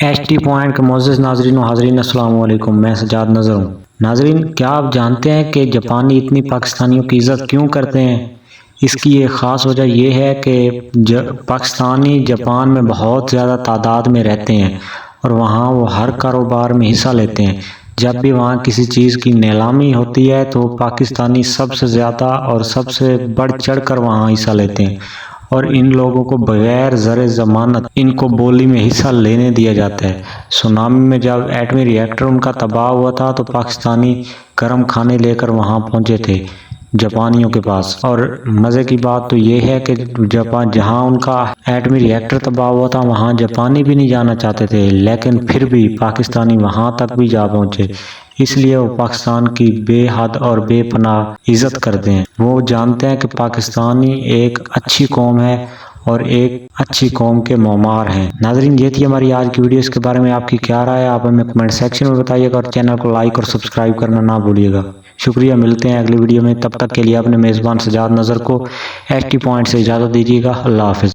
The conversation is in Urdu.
ایچ ٹی پوائنٹ کے معزز ناظرین و حاضرین السلام علیکم، میں سجاد نظر ہوں۔ ناظرین، کیا آپ جانتے ہیں کہ جاپانی اتنی پاکستانیوں کی عزت کیوں کرتے ہیں؟ اس کی ایک خاص وجہ یہ ہے کہ پاکستانی جاپان میں بہت زیادہ تعداد میں رہتے ہیں اور وہاں وہ ہر کاروبار میں حصہ لیتے ہیں۔ جب بھی وہاں کسی چیز کی نیلامی ہوتی ہے تو پاکستانی سب سے زیادہ اور سب سے بڑھ چڑھ کر وہاں حصہ لیتے ہیں، اور ان لوگوں کو بغیر زر ضمانت ان کو بولی میں حصہ لینے دیا جاتا ہے۔ سونامی میں جب ایٹمی ری ایکٹر ان کا تباہ ہوا تھا تو پاکستانی گرم کھانے لے کر وہاں پہنچے تھے جاپانیوں کے پاس، اور مزے کی بات تو یہ ہے کہ جہاں ان کا ایٹمی ری ایکٹر تباہ ہوا تھا وہاں جاپانی بھی نہیں جانا چاہتے تھے، لیکن پھر بھی پاکستانی وہاں تک بھی جا پہنچے۔ اس لیے وہ پاکستان کی بے حد اور بے پناہ عزت کرتے ہیں۔ وہ جانتے ہیں کہ پاکستانی ایک اچھی قوم ہے اور ایک اچھی قوم کے معمار ہیں۔ ناظرین، یہ تھی ہماری آج کی ویڈیو۔ اس کے بارے میں آپ کی کیا رائے ہے؟ آپ ہمیں کمنٹ سیکشن میں بتائیے گا اور چینل کو لائک اور سبسکرائب کرنا نہ بھولیے گا۔ شکریہ، ملتے ہیں اگلی ویڈیو میں۔ تب تک کے لیے اپنے میزبان سجاد نظر کو ایچ ٹی پوائنٹ سے اجازت دیجیے گا۔ اللہ حافظ۔